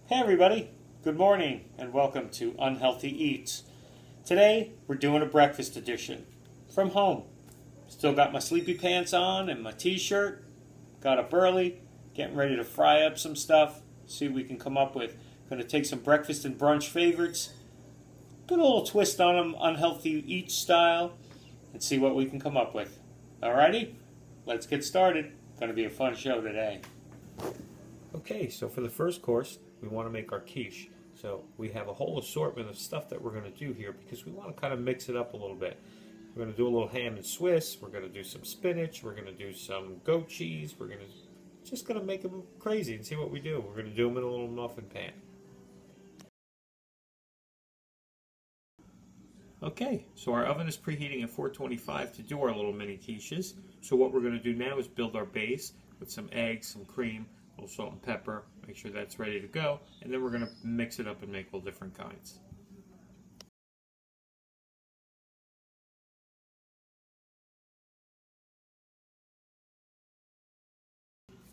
Hey everybody, good morning and welcome to Unhealthy Eats. Today we're doing a breakfast edition from home. Still got my sleepy pants on and my t-shirt. Got up early, getting ready to fry up some stuff, see what we can come up with. Going to take some breakfast and brunch favorites, put a little twist on them, Unhealthy Eats style, and see what we can come up with. Alrighty, let's get started. Going to be a fun show today. Okay, so for the first course, we want to make our quiche. So we have a whole assortment of stuff that we're going to do here because we want to kind of mix it up a little bit. We're going to do a little ham and Swiss. We're going to do some spinach. We're going to do some goat cheese. We're just going to make them crazy and see what we do. We're going to do them in a little muffin pan. Okay, so our oven is preheating at 425 to do our little mini quiches. So what we're going to do now is build our base with some eggs, some cream, a little salt and pepper, make sure that's ready to go, and then we're going to mix it up and make all different kinds.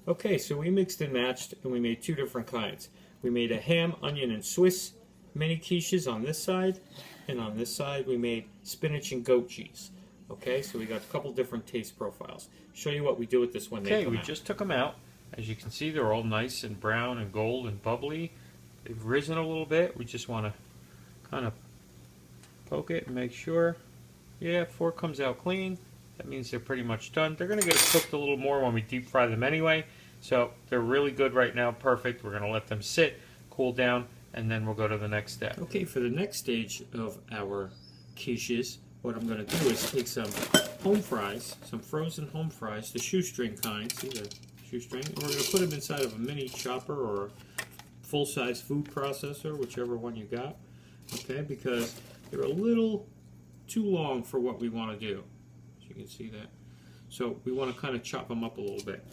Okay, so we mixed and matched and we made two different kinds. We made a ham, onion, and Swiss mini quiches on this side, and on this side we made spinach and goat cheese. Okay, so we got a couple different taste profiles. Show you what we do with this when they come out. Okay, we just took them out. As you can see, they're all nice and brown and gold and bubbly. They've risen a little bit. We just want to kind of poke it and make sure. Yeah, before it comes out clean, that means they're pretty much done. They're going to get cooked a little more when we deep fry them anyway. So they're really good right now, perfect. We're going to let them sit, cool down, and then we'll go to the next step. Okay, for the next stage of our quiches, what I'm going to do is take some home fries, some frozen home fries, the shoestring kind. See the shoestring? And we're going to put them inside of a mini chopper or full-size food processor, whichever one you got. Okay, because they're a little too long for what we want to do. As you can see that. So we want to kind of chop them up a little bit.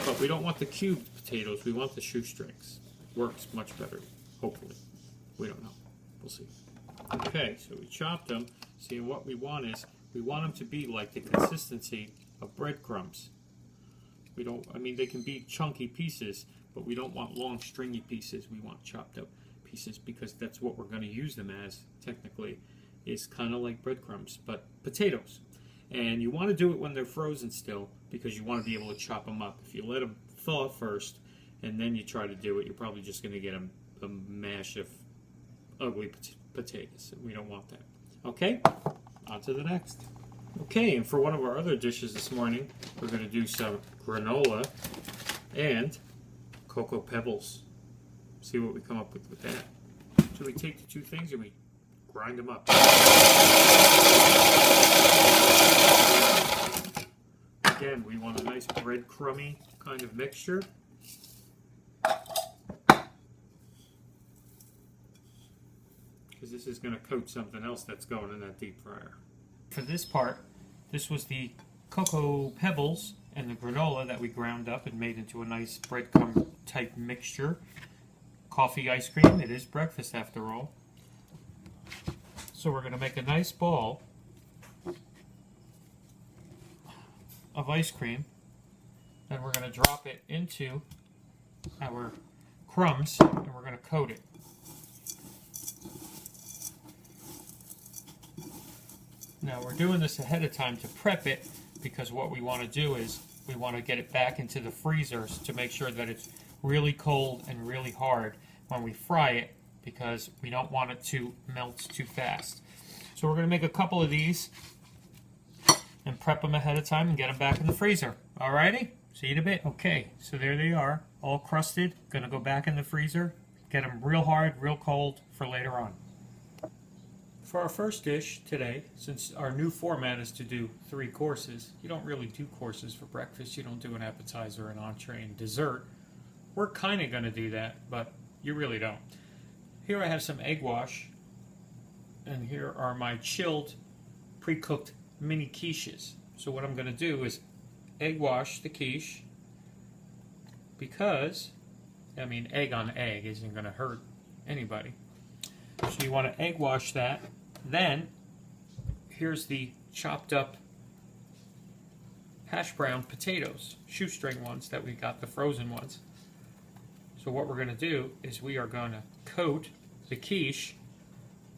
But we don't want the cubed potatoes, we want the shoestrings. Works much better, hopefully. We don't know. We'll see. Okay, so we chopped them. See, what we want is, we want them to be like the consistency of breadcrumbs. We don't, I mean, they can be chunky pieces, but we don't want long stringy pieces. We want chopped up pieces because that's what we're going to use them as, technically. It's kind of like breadcrumbs, but potatoes. And you want to do it when they're frozen still because you want to be able to chop them up. If you let them thaw first and then you try to do it, you're probably just going to get a mash of ugly potatoes. We don't want that. Okay, on to the next. Okay, and for one of our other dishes this morning, we're going to do some granola and cocoa pebbles. See what we come up with that. So we take the two things and we grind them up. Again, we want a nice breadcrumby kind of mixture. Because this is going to coat something else that's going in that deep fryer. For this part, this was the cocoa pebbles and the granola that we ground up and made into a nice breadcrumb type mixture. Coffee ice cream, it is breakfast after all. So we're going to make a nice ball of ice cream, and we're going to drop it into our crumbs and we're going to coat it. Now we're doing this ahead of time to prep it because what we want to do is we want to get it back into the freezers to make sure that it's really cold and really hard when we fry it because we don't want it to melt too fast. So we're going to make a couple of these and prep them ahead of time and get them back in the freezer. Alrighty? See you in a bit. Okay, so there they are, all crusted. Going to go back in the freezer, get them real hard, real cold for later on. For our first dish today, since our new format is to do 3 courses, you don't really do courses for breakfast. You don't do an appetizer, an entree, and dessert. We're kind of going to do that, but you really don't. Here I have some egg wash, and here are my chilled, pre-cooked mini quiches. So what I'm going to do is egg wash the quiche because, I mean, egg on egg isn't going to hurt anybody. So you want to egg wash that. Then, here's the chopped up hash brown potatoes, shoestring ones that we got, the frozen ones. So what we're going to do is we are going to coat the quiche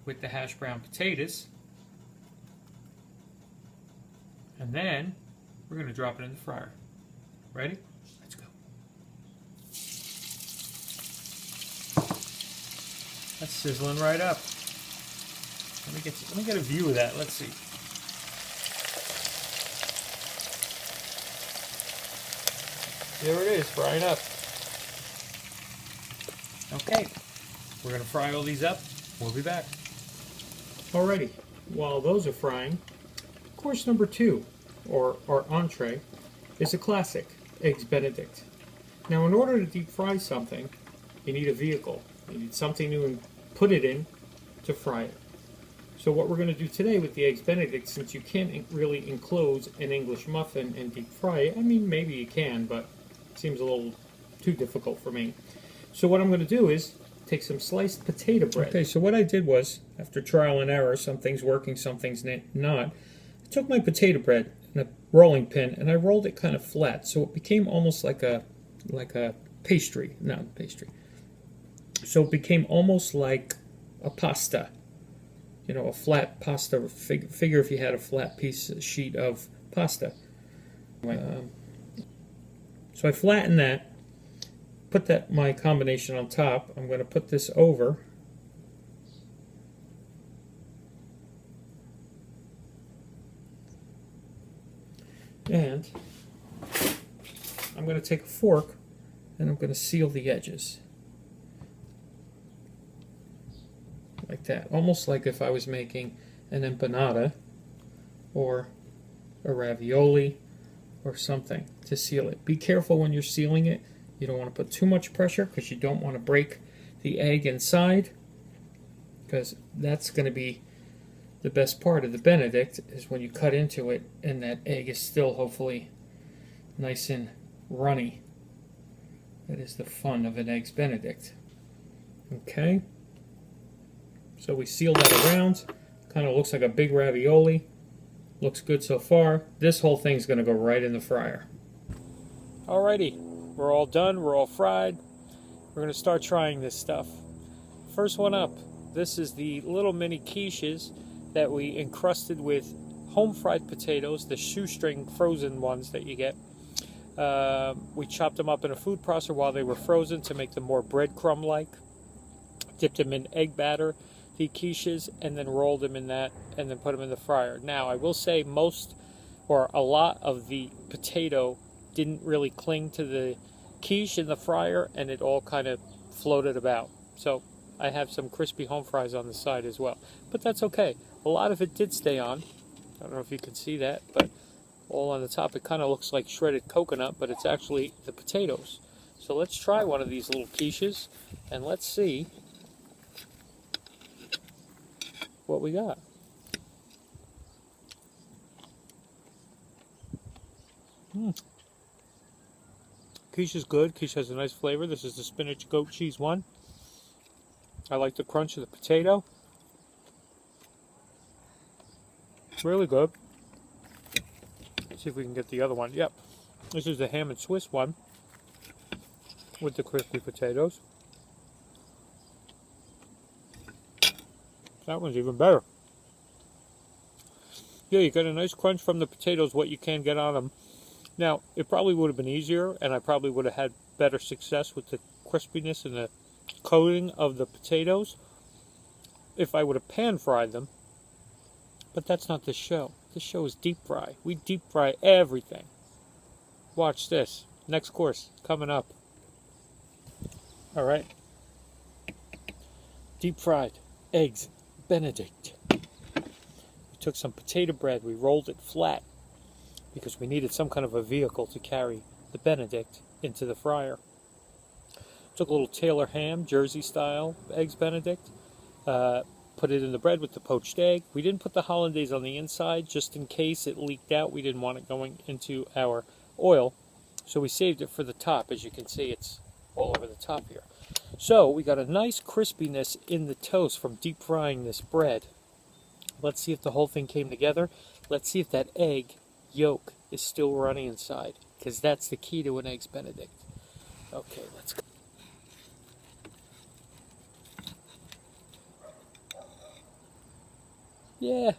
with the hash brown potatoes, and then we're going to drop it in the fryer. Ready? Let's go. That's sizzling right up. Let me get a view of that. Let's see. There it is, frying up. Okay, we're going to fry all these up. We'll be back. Alrighty, while those are frying, course number 2, or our entree, is a classic, Eggs Benedict. Now, in order to deep fry something, you need a vehicle. You need something to put it in to fry it. So what we're going to do today with the Eggs Benedict, since you can't really enclose an English muffin and deep fry it, I mean, maybe you can, but it seems a little too difficult for me. So what I'm going to do is take some sliced potato bread. Okay, so what I did was, after trial and error, some things working, some things not, I took my potato bread and a rolling pin and I rolled it kind of flat, so it became almost like a pastry, not pastry. So it became almost like a pasta. You know, a flat pasta. Figure if you had a flat sheet of pasta. So I flattened that. Put my combination on top. I'm going to put this over. And I'm going to take a fork and I'm going to seal the edges. Like that. Almost like if I was making an empanada or a ravioli or something to seal it. Be careful when you're sealing it. You don't want to put too much pressure because you don't want to break the egg inside, because that's going to be the best part of the Benedict, is when you cut into it and that egg is still hopefully nice and runny. That is the fun of an Eggs Benedict. Okay, so we seal that around. Kind of looks like a big ravioli. Looks good so far. This whole thing's going to go right in the fryer. Alrighty, we're all done. We're all fried. We're going to start trying this stuff. First one up. This is the little mini quiches that we encrusted with home fried potatoes, the shoestring frozen ones that you get. We chopped them up in a food processor while they were frozen to make them more breadcrumb-like. Dipped them in egg batter, the quiches, and then rolled them in that, and then put them in the fryer. Now, I will say a lot of the potato didn't really cling to the quiche in the fryer, and it all kind of floated about. So I have some crispy home fries on the side as well. But that's okay. A lot of it did stay on. I don't know if you can see that, but all on the top, it kind of looks like shredded coconut, but it's actually the potatoes. So let's try one of these little quiches, and let's see what we got. Quiche is good. Quiche has a nice flavor. This is the spinach goat cheese one. I like the crunch of the potato. Really good. Let's see if we can get the other one. Yep. This is the ham and Swiss one with the crispy potatoes. That one's even better. Yeah, you get a nice crunch from the potatoes, what you can get on them. Now, it probably would have been easier, and I probably would have had better success with the crispiness and the coating of the potatoes if I would have pan-fried them. But that's not this show. This show is deep fry. We deep fry everything. Watch this. Next course coming up. All right. Deep fried Eggs Benedict. We took some potato bread. We rolled it flat because we needed some kind of a vehicle to carry the Benedict into the fryer. Took a little Taylor ham, Jersey style Eggs Benedict. Put it in the bread with the poached egg. We didn't put the hollandaise on the inside just in case it leaked out. We didn't want it going into our oil. So we saved it for the top. As you can see, it's all over the top here. So we got a nice crispiness in the toast from deep frying this bread. Let's see if the whole thing came together. Let's see if that egg yolk is still runny inside, because that's the key to an Eggs Benedict. Okay, let's go. Yeah,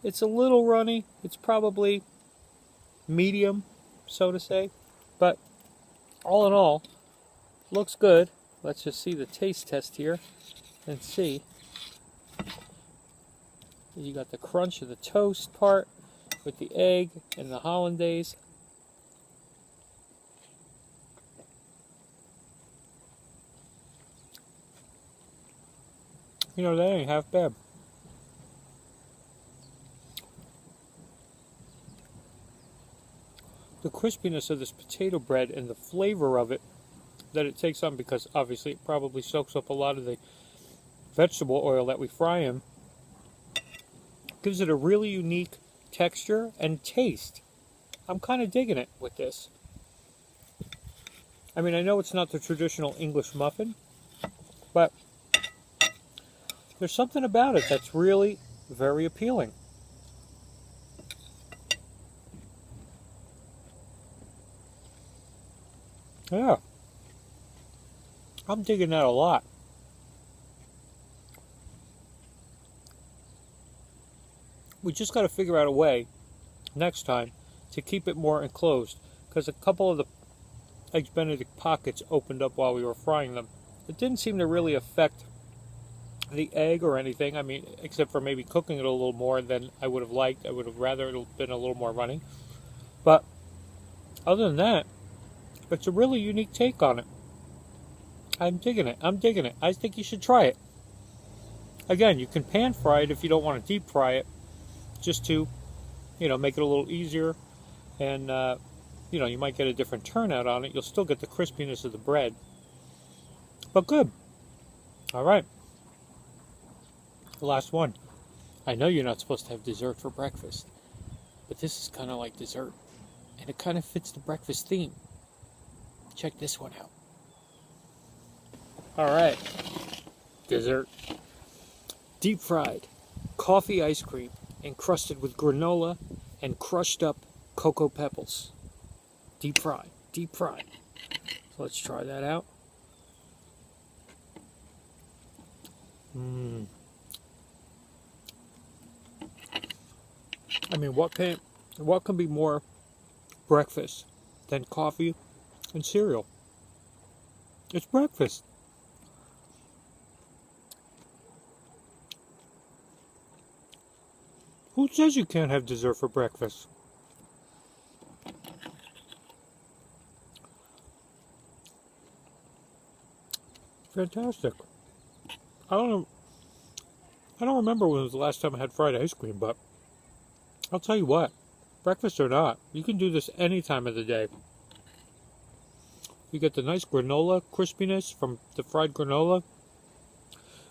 it's a little runny. It's probably medium, so to say. But all in all, looks good. Let's just see the taste test here and see. You got the crunch of the toast part with the egg and the hollandaise. You know, that ain't half bad. The crispiness of this potato bread and the flavor of it that it takes on, because obviously it probably soaks up a lot of the vegetable oil that we fry in, gives it a really unique texture and taste. I'm kind of digging it with this. I mean, I know it's not the traditional English muffin, but there's something about it that's really very appealing. Yeah. I'm digging that a lot. We just got to figure out a way next time to keep it more enclosed, because a couple of the Eggs Benedict pockets opened up while we were frying them. It didn't seem to really affect the egg or anything. I mean, except for maybe cooking it a little more than I would have liked. I would have rather it had been a little more runny. But other than that, it's a really unique take on it. I'm digging it. I'm digging it. I think you should try it. Again, you can pan fry it if you don't want to deep fry it, just to, make it a little easier. And, you might get a different turnout on it. You'll still get the crispiness of the bread. But good. All right. Last one. I know you're not supposed to have dessert for breakfast, but this is kind of like dessert. And it kind of fits the breakfast theme. Check this one out. All right. Dessert. Deep fried coffee ice cream encrusted with granola and crushed up cocoa pebbles. Deep fried. Deep fried. So let's try that out. I mean, what can be more breakfast than coffee and cereal? It's breakfast. Who says you can't have dessert for breakfast? Fantastic. I don't remember when was the last time I had fried ice cream, but I'll tell you what, breakfast or not, you can do this any time of the day. You get the nice granola crispiness from the fried granola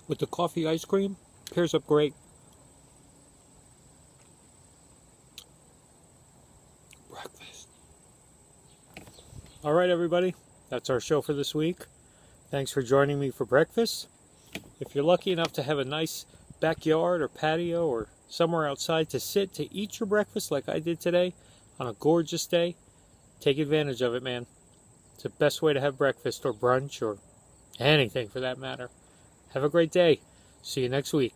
with the coffee ice cream. Pairs up great. Breakfast. All right, everybody. That's our show for this week. Thanks for joining me for breakfast. If you're lucky enough to have a nice backyard or patio or somewhere outside to sit to eat your breakfast like I did today on a gorgeous day, take advantage of it, man. It's the best way to have breakfast or brunch or anything for that matter. Have a great day. See you next week.